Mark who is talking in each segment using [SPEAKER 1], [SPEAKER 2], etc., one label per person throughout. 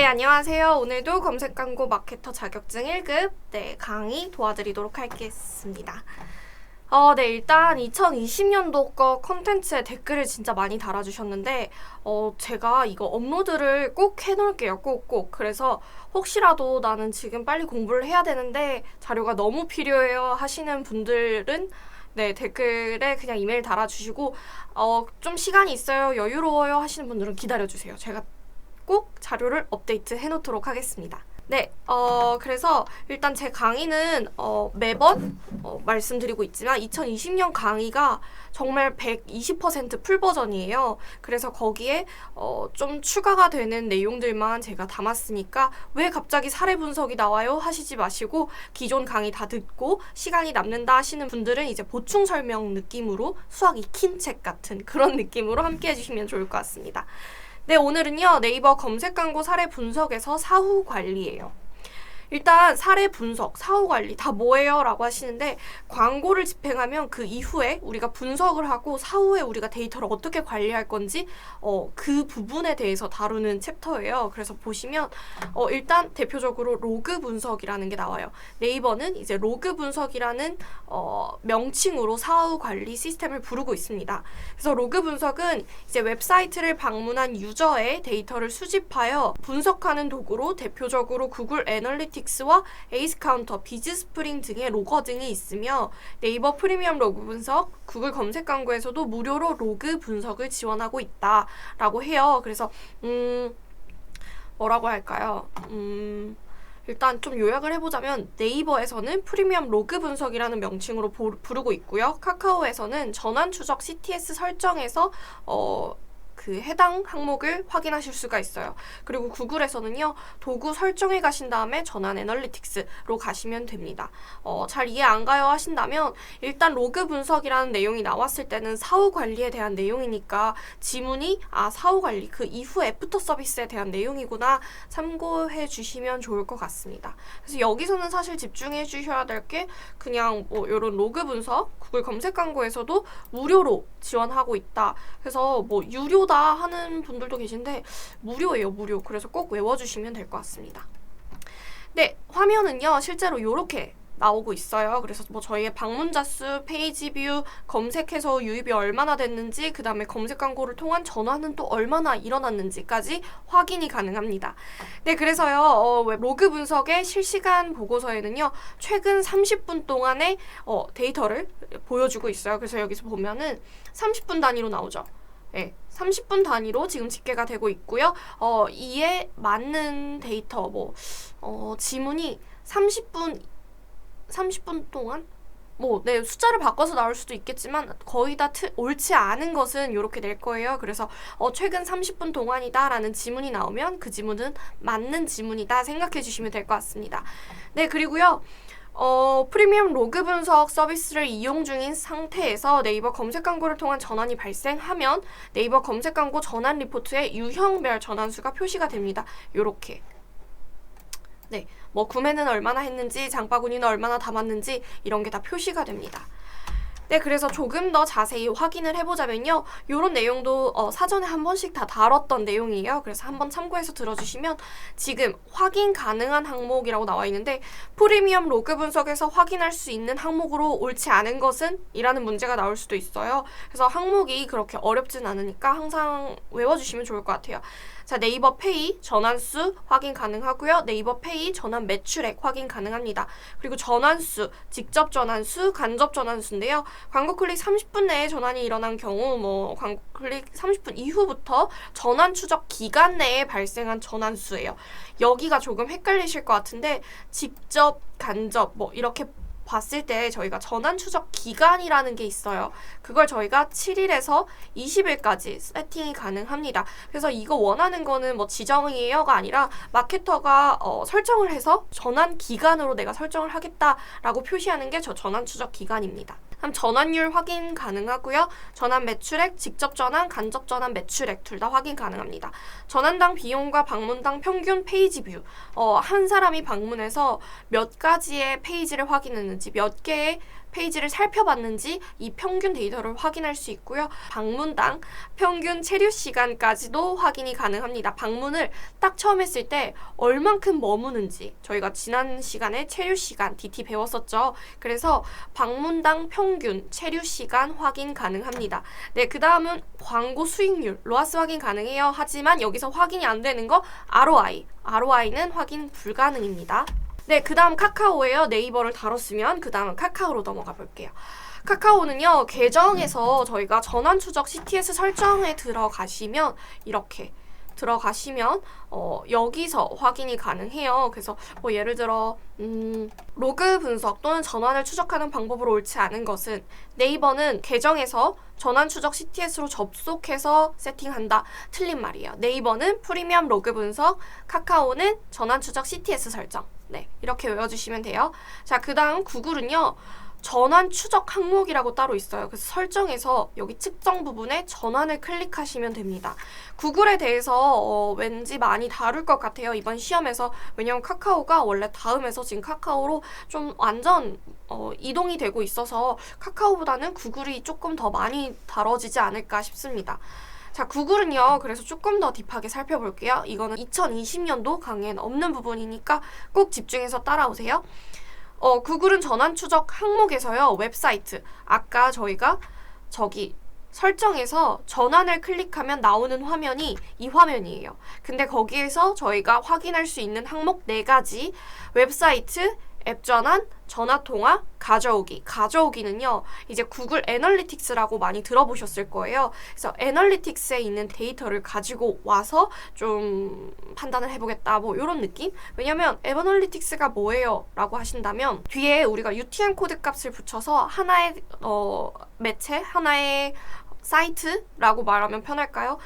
[SPEAKER 1] 네, 안녕하세요. 오늘도 검색 광고 마케터 자격증 1급 강의 도와드리도록 하겠습니다. 일단 2020년도 거 컨텐츠에 댓글을 진짜 많이 달아주셨는데 제가 이거 업로드를 꼭 해놓을게요. 꼭. 그래서 혹시라도 나는 지금 빨리 공부를 해야 되는데 자료가 너무 필요해요 하시는 분들은 댓글에 그냥 이메일 달아주시고 좀 시간이 있어요, 여유로워요 하시는 분들은 기다려주세요. 제가 꼭 자료를 업데이트 해놓도록 하겠습니다. 그래서 일단 제 강의는 매번 말씀드리고 있지만 2020년 강의가 정말 120% 풀 버전이에요. 그래서 거기에 좀 추가가 되는 내용들만 제가 담았으니까 왜 갑자기 사례 분석이 나와요 하시지 마시고 기존 강의 다 듣고 시간이 남는다 하시는 분들은 이제 보충 설명 느낌으로 수학 익힌 책 같은 그런 느낌으로 함께 해주시면 좋을 것 같습니다. 오늘은요, 네이버 검색 광고 사례 분석에서 사후 관리예요. 일단 사례 분석, 사후 관리 다 뭐예요? 라고 하시는데 광고를 집행하면 그 이후에 우리가 분석을 하고 사후에 우리가 데이터를 어떻게 관리할 건지 그 부분에 대해서 다루는 챕터예요. 그래서 보시면 일단 대표적으로 로그 분석이라는 게 나와요. 네이버는 이제 로그 분석이라는 명칭으로 사후 관리 시스템을 부르고 있습니다. 그래서 로그 분석은 이제 웹사이트를 방문한 유저의 데이터를 수집하여 분석하는 도구로 대표적으로 구글 애널리틱스와 에이스 카운터, 비즈스프링 등의 로거 등이 있으며 네이버 프리미엄 로그 분석, 구글 검색 광고에서도 무료로 로그 분석을 지원하고 있다라고 해요. 그래서 뭐라고 할까요? 일단 좀 요약을 해보자면 네이버에서는 프리미엄 로그 분석이라는 명칭으로 부르고 있고요. 카카오에서는 전환 추적 CTS 설정에서 그 해당 항목을 확인하실 수가 있어요. 그리고 구글에서는요, 도구 설정에 가신 다음에 전환 애널리틱스로 가시면 됩니다. 잘 이해 안 가요 하신다면 일단 로그 분석이라는 내용이 나왔을 때는 사후 관리에 대한 내용이니까 지문이 사후 관리 그 이후 애프터 서비스에 대한 내용이구나 참고해 주시면 좋을 것 같습니다. 그래서 여기서는 사실 집중해 주셔야 될 게 그냥 이런 로그 분석, 구글 검색 광고에서도 무료로 지원하고 있다. 그래서 유료다 하는 분들도 계신데 무료예요, 무료. 그래서 꼭 외워주시면 될 것 같습니다. 화면은요, 실제로 이렇게 나오고 있어요. 그래서 저희의 방문자 수, 페이지 뷰, 검색해서 유입이 얼마나 됐는지, 그 다음에 검색 광고를 통한 전환은 또 얼마나 일어났는지까지 확인이 가능합니다. 그래서요, 로그 분석의 실시간 보고서에는요, 최근 30분 동안의 데이터를 보여주고 있어요. 그래서 여기서 보면은 30분 단위로 나오죠. 30분 단위로 지금 집계가 되고 있고요. 이에 맞는 데이터, 지문이 30분 동안? 숫자를 바꿔서 나올 수도 있겠지만 거의 다 옳지 않은 것은 이렇게 낼 거예요. 그래서 최근 30분 동안이다 라는 지문이 나오면 그 지문은 맞는 지문이다 생각해 주시면 될 것 같습니다. 그리고요. 프리미엄 로그 분석 서비스를 이용 중인 상태에서 네이버 검색 광고를 통한 전환이 발생하면 네이버 검색 광고 전환 리포트에 유형별 전환수가 표시가 됩니다. 요렇게. 구매는 얼마나 했는지, 장바구니는 얼마나 담았는지 이런 게 다 표시가 됩니다. 그래서 조금 더 자세히 확인을 해보자면요. 이런 내용도 사전에 한 번씩 다 다뤘던 내용이에요. 그래서 한번 참고해서 들어주시면 지금 확인 가능한 항목이라고 나와 있는데 프리미엄 로그 분석에서 확인할 수 있는 항목으로 옳지 않은 것은? 이라는 문제가 나올 수도 있어요. 그래서 항목이 그렇게 어렵진 않으니까 항상 외워주시면 좋을 것 같아요. 자, 네이버 페이 전환수 확인 가능하고요. 네이버 페이 전환 매출액 확인 가능합니다. 그리고 전환수, 직접 전환수, 간접 전환수인데요. 광고 클릭 30분 내에 전환이 일어난 경우 광고 클릭 30분 이후부터 전환 추적 기간 내에 발생한 전환수예요. 여기가 조금 헷갈리실 것 같은데 직접, 간접 이렇게 봤을 때 저희가 전환 추적 기간이라는 게 있어요. 그걸 저희가 7일에서 20일까지 세팅이 가능합니다. 그래서 이거 원하는 거는 지정이에요가 아니라 마케터가 설정을 해서 전환 기간으로 내가 설정을 하겠다라고 표시하는 게 저 전환 추적 기간입니다. 그럼 전환율 확인 가능하고요. 전환 매출액, 직접 전환, 간접 전환 매출액 둘 다 확인 가능합니다. 전환당 비용과 방문당 평균 페이지 뷰. 한 사람이 방문해서 몇 가지의 페이지를 확인했는지, 몇 개의 페이지를 살펴봤는지 이 평균 데이터를 확인할 수 있고요. 방문당 평균 체류 시간까지도 확인이 가능합니다. 방문을 딱 처음 했을 때 얼만큼 머무는지 저희가 지난 시간에 체류 시간 DT 배웠었죠. 그래서 방문당 평균 체류 시간 확인 가능합니다. 네, 그 다음은 광고 수익률, 로아스 확인 가능해요. 하지만 여기서 확인이 안 되는 거 ROI는 확인 불가능입니다. 네, 그 다음 카카오예요. 네이버를 다뤘으면 그 다음은 카카오로 넘어가 볼게요. 카카오는요, 계정에서 저희가 전환 추적 CTS 설정에 들어가시면 이렇게 들어가시면 여기서 확인이 가능해요. 그래서 뭐 예를 들어 로그 분석 또는 전환을 추적하는 방법으로 옳지 않은 것은 네이버는 계정에서 전환 추적 CTS로 접속해서 세팅한다. 틀린 말이에요. 네이버는 프리미엄 로그 분석, 카카오는 전환 추적 CTS 설정. 네, 이렇게 외워주시면 돼요. 자, 그 다음 구글은요. 전환 추적 항목이라고 따로 있어요. 그래서 설정에서 여기 측정 부분에 전환을 클릭하시면 됩니다. 구글에 대해서 왠지 많이 다룰 것 같아요. 이번 시험에서. 왜냐면 카카오가 원래 다음에서 지금 카카오로 좀 완전 이동이 되고 있어서 카카오보다는 구글이 조금 더 많이 다뤄지지 않을까 싶습니다. 자, 구글은요. 그래서 조금 더 딥하게 살펴볼게요. 이거는 2020년도 강의엔 없는 부분이니까 꼭 집중해서 따라오세요. 구글은 전환 추적 항목에서요. 웹사이트, 아까 저희가 저기 설정에서 전환을 클릭하면 나오는 화면이 이 화면이에요. 근데 거기에서 저희가 확인할 수 있는 항목 4가지, 웹사이트, 앱 전환, 전화 통화, 가져오기. 가져오기는요, 이제 구글 애널리틱스라고 많이 들어보셨을 거예요. 그래서 애널리틱스에 있는 데이터를 가지고 와서 좀 판단을 해보겠다, 뭐 이런 느낌? 왜냐면 앱 애널리틱스가 뭐예요? 라고 하신다면 뒤에 우리가 UTM 코드 값을 붙여서 하나의 매체, 하나의 사이트라고 말하면 편할까요?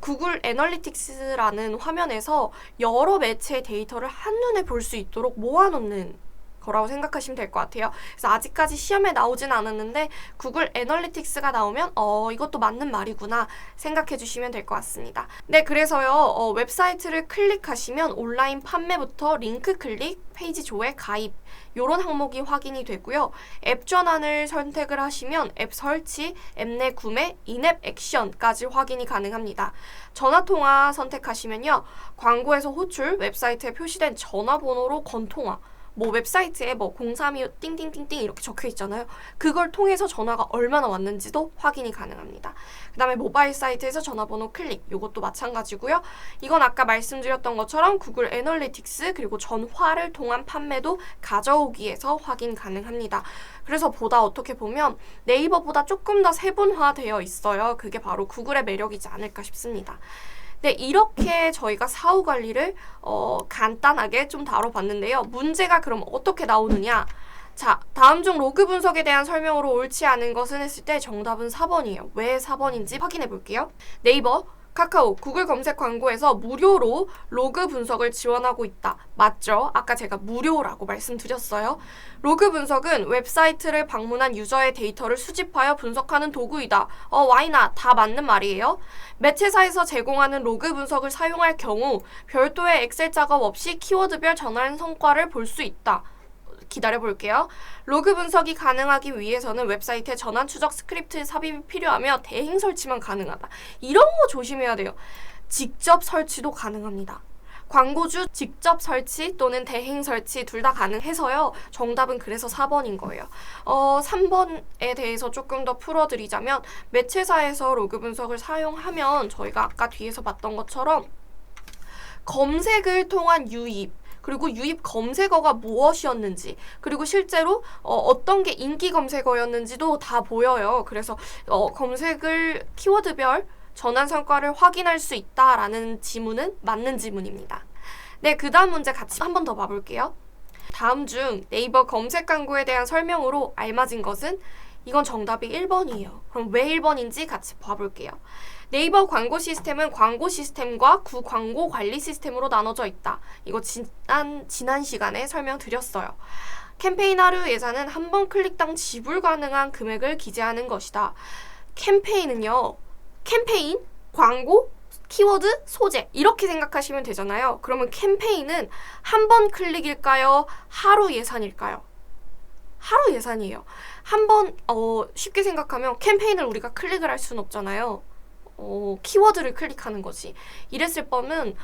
[SPEAKER 1] 구글 애널리틱스라는 화면에서 여러 매체의 데이터를 한눈에 볼 수 있도록 모아놓는 거라고 생각하시면 될 것 같아요. 그래서 아직까지 시험에 나오진 않았는데 구글 애널리틱스가 나오면 이것도 맞는 말이구나 생각해 주시면 될 것 같습니다. 네, 그래서요. 웹사이트를 클릭하시면 온라인 판매부터 링크 클릭, 페이지 조회, 가입 요런 항목이 확인이 되고요. 앱 전환을 선택을 하시면 앱 설치, 앱 내 구매, 인앱 액션까지 확인이 가능합니다. 전화통화 선택하시면요. 광고에서 호출, 웹사이트에 표시된 전화번호로 건통화, 뭐 웹사이트에 뭐 032 띵띵띵띵 이렇게 적혀 있잖아요. 그걸 통해서 전화가 얼마나 왔는지도 확인이 가능합니다. 그 다음에 모바일 사이트에서 전화번호 클릭, 이것도 마찬가지고요. 이건 아까 말씀드렸던 것처럼 구글 애널리틱스 그리고 전화를 통한 판매도 가져오기에서 확인 가능합니다. 그래서 어떻게 보면 네이버보다 조금 더 세분화되어 있어요. 그게 바로 구글의 매력이지 않을까 싶습니다. 네, 이렇게 저희가 사후 관리를 간단하게 좀 다뤄봤는데요. 문제가 그럼 어떻게 나오느냐? 자, 다음 중 로그 분석에 대한 설명으로 옳지 않은 것은 했을 때 정답은 4번이에요. 왜 4번인지 확인해 볼게요. 네이버, 카카오, 구글 검색 광고에서 무료로 로그 분석을 지원하고 있다. 맞죠? 아까 제가 무료라고 말씀드렸어요. 로그 분석은 웹사이트를 방문한 유저의 데이터를 수집하여 분석하는 도구이다. why not? 다 맞는 말이에요. 매체사에서 제공하는 로그 분석을 사용할 경우 별도의 엑셀 작업 없이 키워드별 전환 성과를 볼 수 있다. 기다려볼게요. 로그 분석이 가능하기 위해서는 웹사이트에 전환 추적 스크립트 삽입이 필요하며 대행 설치만 가능하다. 이런 거 조심해야 돼요. 직접 설치도 가능합니다. 광고주 직접 설치 또는 대행 설치 둘 다 가능해서요. 정답은 그래서 4번인 거예요. 3번에 대해서 조금 더 풀어드리자면 매체사에서 로그 분석을 사용하면 저희가 아까 뒤에서 봤던 것처럼 검색을 통한 유입, 그리고 유입 검색어가 무엇이었는지, 그리고 실제로 어떤 게 인기 검색어였는지도 다 보여요. 그래서 검색을 키워드별 전환 성과를 확인할 수 있다라는 지문은 맞는 지문입니다. 네, 그 다음 문제 같이 한 번 더 봐볼게요. 다음 중 네이버 검색 광고에 대한 설명으로 알맞은 것은? 이건 정답이 1번이에요. 그럼 왜 1번인지 같이 봐볼게요. 네이버 광고 시스템은 광고 시스템과 구광고 관리 시스템으로 나눠져 있다. 이거 지난 시간에 설명드렸어요. 캠페인 하루 예산은 한 번 클릭당 지불 가능한 금액을 기재하는 것이다. 캠페인은요. 캠페인, 광고, 키워드, 소재 이렇게 생각하시면 되잖아요. 그러면 캠페인은 한 번 클릭일까요? 하루 예산일까요? 하루 예산이에요. 한번 쉽게 생각하면 캠페인을 우리가 클릭을 할 수는 없잖아요. 키워드를 클릭하는 거지. 이랬을 뻔은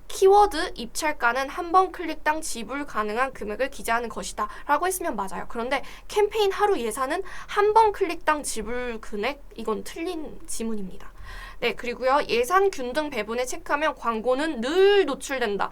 [SPEAKER 1] 키워드 입찰가는 한 번 클릭당 지불 가능한 금액을 기재하는 것이다 라고 했으면 맞아요. 그런데 캠페인 하루 예산은 한 번 클릭당 지불 금액, 이건 틀린 지문입니다. 네, 그리고요, 예산 균등 배분에 체크하면 광고는 늘 노출된다.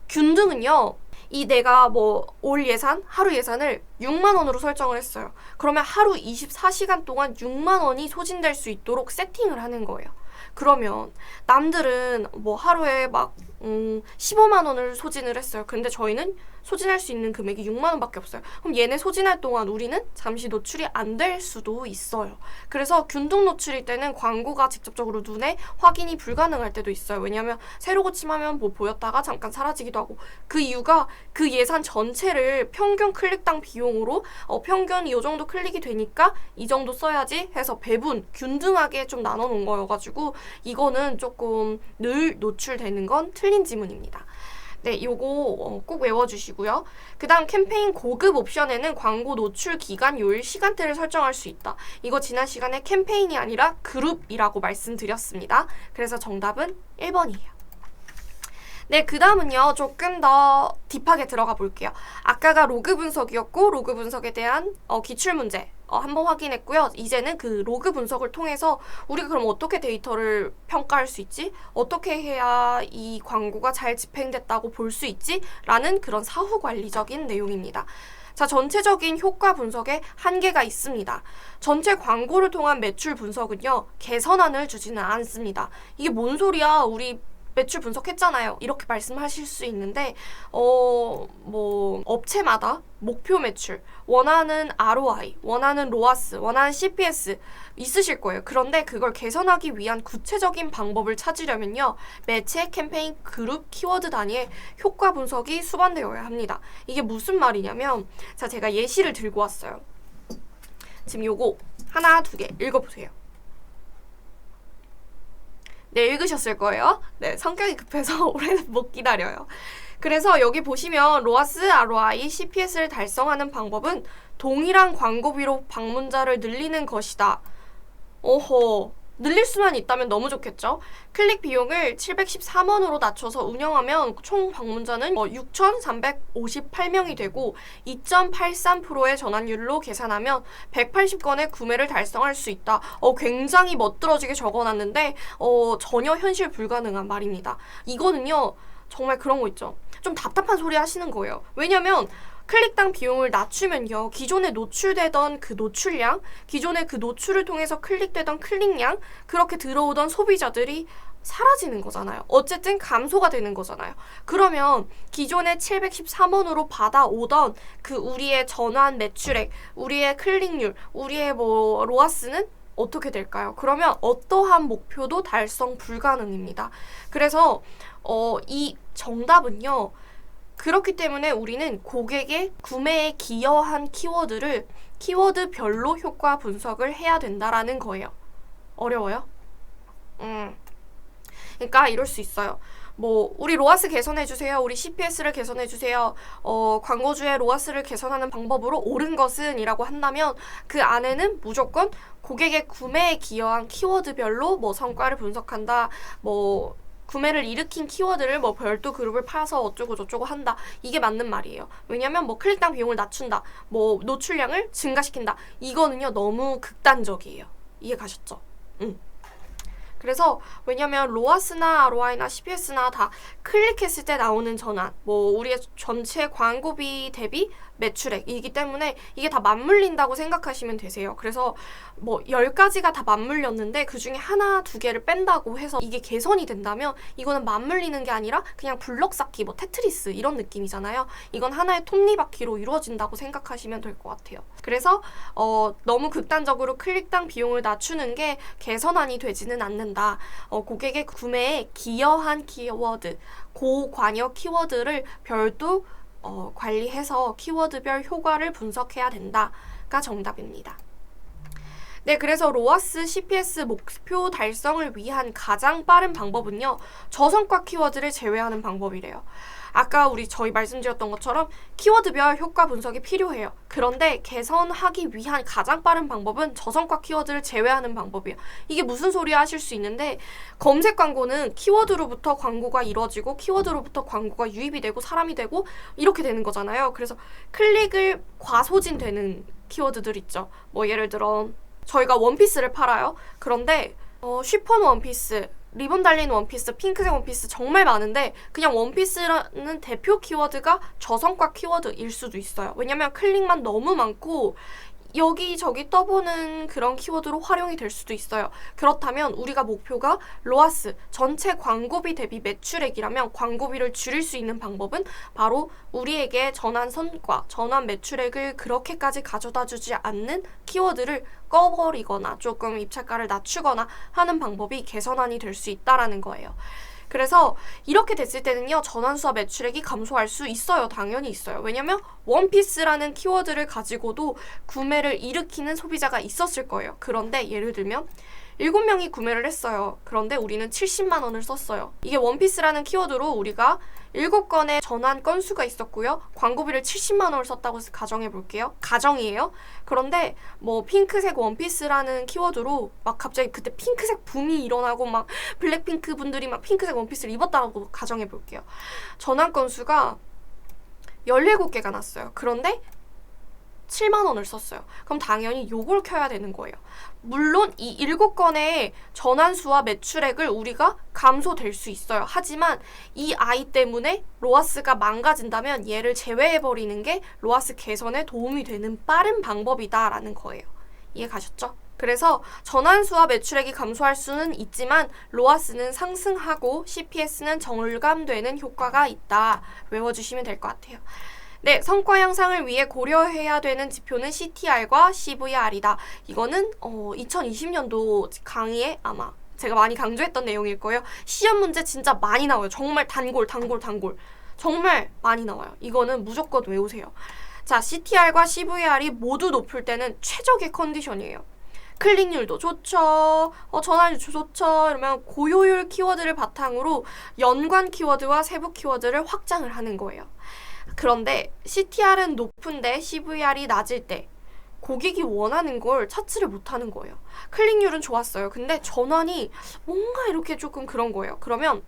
[SPEAKER 1] 균등은요, 이 내가 뭐 올 예산, 하루 예산을 6만 원으로 설정을 했어요. 그러면 하루 24시간 동안 6만 원이 소진될 수 있도록 세팅을 하는 거예요. 그러면 남들은 뭐 하루에 막 15만 원을 소진을 했어요. 근데 저희는 소진할 수 있는 금액이 6만 원밖에 없어요. 그럼 얘네 소진할 동안 우리는 잠시 노출이 안 될 수도 있어요. 그래서 균등 노출일 때는 광고가 직접적으로 눈에 확인이 불가능할 때도 있어요. 왜냐하면 새로 고침하면 뭐 보였다가 잠깐 사라지기도 하고, 그 이유가 그 예산 전체를 평균 클릭당 비용으로 평균 이 정도 클릭이 되니까 이 정도 써야지 해서 배분, 균등하게 좀 나눠 놓은 거여가지고 이거는 조금 늘 노출되는 건 틀린 지문입니다. 네, 요거 꼭 외워주시고요. 그 다음 캠페인 고급 옵션에는 광고 노출 기간, 요일, 시간대를 설정할 수 있다. 이거 지난 시간에 캠페인이 아니라 그룹이라고 말씀드렸습니다. 그래서 정답은 1번이에요. 네, 그 다음은요, 조금 더 딥하게 들어가 볼게요. 아까가 로그 분석이었고, 로그 분석에 대한 기출문제 한번 확인했고요. 이제는 그 로그 분석을 통해서 우리가 그럼 어떻게 데이터를 평가할 수 있지? 어떻게 해야 이 광고가 잘 집행됐다고 볼 수 있지? 라는 그런 사후 관리적인 내용입니다. 자, 전체적인 효과 분석에 한계가 있습니다. 전체 광고를 통한 매출 분석은요, 개선안을 주지는 않습니다. 이게 뭔 소리야? 우리 매출 분석했잖아요. 이렇게 말씀하실 수 있는데 뭐 업체마다 목표 매출, 원하는 ROI, 원하는 로아스, 원하는 CPS 있으실 거예요. 그런데 그걸 개선하기 위한 구체적인 방법을 찾으려면요, 매체, 캠페인, 그룹, 키워드 단위의 효과 분석이 수반되어야 합니다. 이게 무슨 말이냐면, 자, 제가 예시를 들고 왔어요. 지금 요거 하나, 두 개 읽어보세요. 네, 읽으셨을 거예요. 네, 성격이 급해서 오래는 못 기다려요. 그래서 여기 보시면 로아스, ROI, CPS를 달성하는 방법은 동일한 광고비로 방문자를 늘리는 것이다. 오호, 늘릴 수만 있다면 너무 좋겠죠? 클릭 비용을 713원으로 낮춰서 운영하면 총 방문자는 6,358명이 되고 2.83%의 전환율로 계산하면 180건의 구매를 달성할 수 있다. 굉장히 멋들어지게 적어놨는데 전혀 현실 불가능한 말입니다. 이거는요, 정말 그런 거 있죠. 좀 답답한 소리 하시는 거예요. 왜냐면 클릭당 비용을 낮추면요, 기존에 노출되던 그 노출량, 기존에 그 노출을 통해서 클릭되던 클릭량, 그렇게 들어오던 소비자들이 사라지는 거잖아요. 어쨌든 감소가 되는 거잖아요. 그러면 기존에 713원으로 받아오던 그 우리의 전환 매출액, 우리의 클릭률, 우리의 뭐 로아스는 어떻게 될까요? 그러면 어떠한 목표도 달성 불가능입니다. 그래서 이 정답은요, 그렇기 때문에 우리는 고객의 구매에 기여한 키워드를 키워드별로 효과 분석을 해야 된다라는 거예요. 어려워요? 그러니까 이럴 수 있어요. 뭐 우리 로아스 개선해주세요. 우리 CPS를 개선해주세요. 광고주의 로아스를 개선하는 방법으로 옳은 것은 이라고 한다면 그 안에는 무조건 고객의 구매에 기여한 키워드별로 뭐 성과를 분석한다. 뭐 구매를 일으킨 키워드를 뭐 별도 그룹을 파서 어쩌고 저쩌고 한다. 이게 맞는 말이에요. 왜냐면 뭐 클릭당 비용을 낮춘다. 뭐 노출량을 증가시킨다. 이거는요, 너무 극단적이에요. 이해 가셨죠? 그래서 왜냐면 로아스나 ROI나 CPS나 다 클릭했을 때 나오는 전환, 뭐 우리의 전체 광고비 대비 매출액이기 때문에 이게 다 맞물린다고 생각하시면 되세요. 그래서 뭐 10가지가 다 맞물렸는데 그 중에 하나, 두 개를 뺀다고 해서 이게 개선이 된다면 이거는 맞물리는 게 아니라 그냥 블럭 쌓기, 뭐 테트리스 이런 느낌이잖아요. 이건 하나의 톱니바퀴로 이루어진다고 생각하시면 될 것 같아요. 그래서 너무 극단적으로 클릭당 비용을 낮추는 게 개선안이 되지는 않는다. 고객의 구매에 기여한 키워드, 고관여 키워드를 별도 관리해서 키워드별 효과를 분석해야 된다가 정답입니다. 네, 그래서 로아스, CPS 목표 달성을 위한 가장 빠른 방법은요, 저성과 키워드를 제외하는 방법이래요. 아까 저희 말씀드렸던 것처럼 키워드별 효과 분석이 필요해요. 그런데 개선하기 위한 가장 빠른 방법은 저성과 키워드를 제외하는 방법이에요. 이게 무슨 소리야 하실 수 있는데, 검색 광고는 키워드로부터 광고가 이루어지고 키워드로부터 광고가 유입이 되고 사람이 되고 이렇게 되는 거잖아요. 그래서 클릭을 과소진되는 키워드들 있죠. 뭐 예를 들어 저희가 원피스를 팔아요. 그런데 쉬폰 원피스, 리본 달린 원피스, 핑크색 원피스 정말 많은데 그냥 원피스라는 대표 키워드가 저성과 키워드일 수도 있어요. 왜냐면 클릭만 너무 많고 여기저기 떠보는 그런 키워드로 활용이 될 수도 있어요. 그렇다면 우리가 목표가 로아스, 전체 광고비 대비 매출액이라면 광고비를 줄일 수 있는 방법은 바로 우리에게 전환 성과, 전환 매출액을 그렇게까지 가져다 주지 않는 키워드를 꺼버리거나 조금 입찰가를 낮추거나 하는 방법이 개선안이 될 수 있다라는 거예요. 그래서 이렇게 됐을 때는요, 전환수와 매출액이 감소할 수 있어요. 당연히 있어요. 왜냐면 원피스라는 키워드를 가지고도 구매를 일으키는 소비자가 있었을 거예요. 그런데 예를 들면 7명이 구매를 했어요. 그런데 우리는 70만 원을 썼어요. 이게 원피스라는 키워드로 우리가 7건의 전환 건수가 있었고요. 광고비를 70만 원을 썼다고 가정해 볼게요. 가정이에요. 그런데 뭐 핑크색 원피스라는 키워드로 막 갑자기 그때 핑크색 붐이 일어나고 막 블랙핑크 분들이 막 핑크색 원피스를 입었다고 가정해 볼게요. 전환 건수가 17개가 났어요. 그런데 7만 원을 썼어요. 그럼 당연히 요걸 켜야 되는 거예요. 물론 이 7건의 전환수와 매출액을 우리가 감소될 수 있어요. 하지만 이 아이 때문에 로아스가 망가진다면 얘를 제외해버리는 게 로아스 개선에 도움이 되는 빠른 방법이다라는 거예요. 이해 가셨죠? 그래서 전환수와 매출액이 감소할 수는 있지만 로아스는 상승하고 CPS는 절감되는 효과가 있다. 외워주시면 될 것 같아요. 네, 성과 향상을 위해 고려해야 되는 지표는 CTR과 CVR이다. 이거는 2020년도 강의에 아마 제가 많이 강조했던 내용일 거예요. 시험 문제 진짜 많이 나와요. 정말 단골. 정말 많이 나와요. 이거는 무조건 외우세요. 자, CTR과 CVR이 모두 높을 때는 최적의 컨디션이에요. 클릭률도 좋죠. 전환율 좋죠. 이러면 고효율 키워드를 바탕으로 연관 키워드와 세부 키워드를 확장을 하는 거예요. 그런데 CTR은 높은데 CVR이 낮을 때 고객이 원하는 걸 찾지를 못하는 거예요. 클릭률은 좋았어요. 근데 전환이 뭔가 이렇게 조금 그런 거예요. 그러면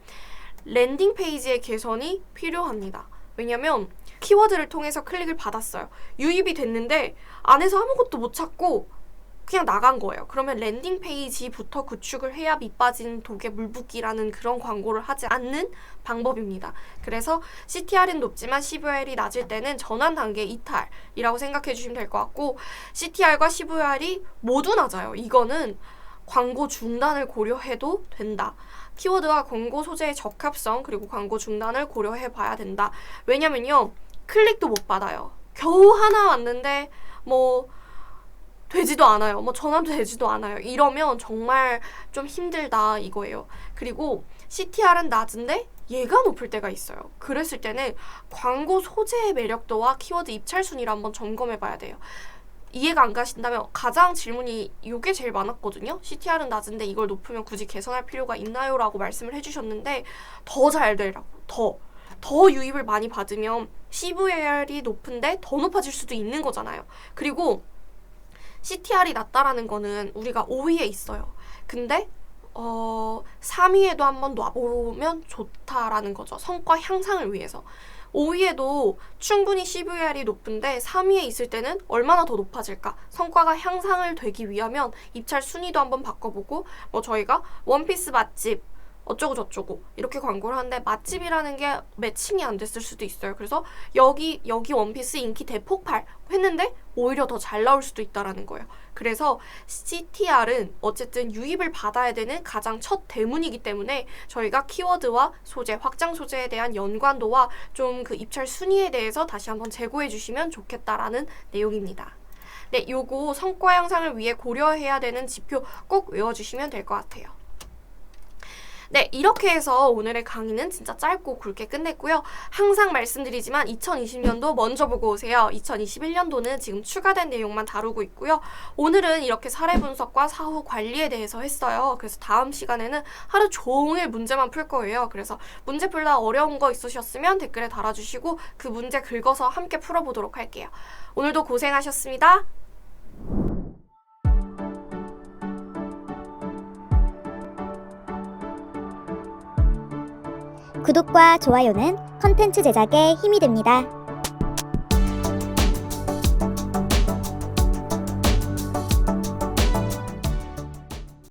[SPEAKER 1] 랜딩 페이지의 개선이 필요합니다. 왜냐면 키워드를 통해서 클릭을 받았어요. 유입이 됐는데 안에서 아무것도 못 찾고 그냥 나간 거예요. 그러면 랜딩 페이지부터 구축을 해야 밑빠진 독에 물 붓기라는 그런 광고를 하지 않는 방법입니다. 그래서 CTR은 높지만 CVR이 낮을 때는 전환 단계 이탈이라고 생각해 주시면 될 것 같고, CTR과 CVR이 모두 낮아요. 이거는 광고 중단을 고려해도 된다. 키워드와 광고 소재의 적합성 그리고 광고 중단을 고려해 봐야 된다. 왜냐면요, 클릭도 못 받아요. 겨우 하나 왔는데 되지도 않아요. 전환도 되지도 않아요. 이러면 정말 좀 힘들다 이거예요. 그리고 CTR은 낮은데 얘가 높을 때가 있어요. 그랬을 때는 광고 소재의 매력도와 키워드 입찰 순위를 한번 점검해 봐야 돼요. 이해가 안 가신다면 가장 질문이 이게 제일 많았거든요. CTR은 낮은데 이걸 높으면 굳이 개선할 필요가 있나요? 라고 말씀을 해주셨는데 더 잘 되라고. 더 유입을 많이 받으면 CVR이 높은데 더 높아질 수도 있는 거잖아요. 그리고 CTR이 낮다라는 거는 우리가 5위에 있어요. 근데 3위에도 한번 놔보면 좋다라는 거죠. 성과 향상을 위해서. 5위에도 충분히 CVR이 높은데 3위에 있을 때는 얼마나 더 높아질까? 성과가 향상을 되기 위하면 입찰 순위도 한번 바꿔보고, 저희가 원피스 맛집 어쩌고 저쩌고 이렇게 광고를 하는데 맛집이라는 게 매칭이 안 됐을 수도 있어요. 그래서 여기 원피스 인기 대폭발 했는데 오히려 더 잘 나올 수도 있다라는 거예요. 그래서 CTR은 어쨌든 유입을 받아야 되는 가장 첫 대문이기 때문에 저희가 키워드와 소재, 확장 소재에 대한 연관도와 좀 그 입찰 순위에 대해서 다시 한번 제고해 주시면 좋겠다라는 내용입니다. 네, 요거 성과 향상을 위해 고려해야 되는 지표 꼭 외워주시면 될 것 같아요. 네, 이렇게 해서 오늘의 강의는 진짜 짧고 굵게 끝냈고요. 항상 말씀드리지만 2020년도 먼저 보고 오세요. 2021년도는 지금 추가된 내용만 다루고 있고요. 오늘은 이렇게 사례 분석과 사후 관리에 대해서 했어요. 그래서 다음 시간에는 하루 종일 문제만 풀 거예요. 그래서 문제 풀다 어려운 거 있으셨으면 댓글에 달아주시고 그 문제 긁어서 함께 풀어보도록 할게요. 오늘도 고생하셨습니다.
[SPEAKER 2] 구독과 좋아요는 컨텐츠 제작에 힘이 됩니다.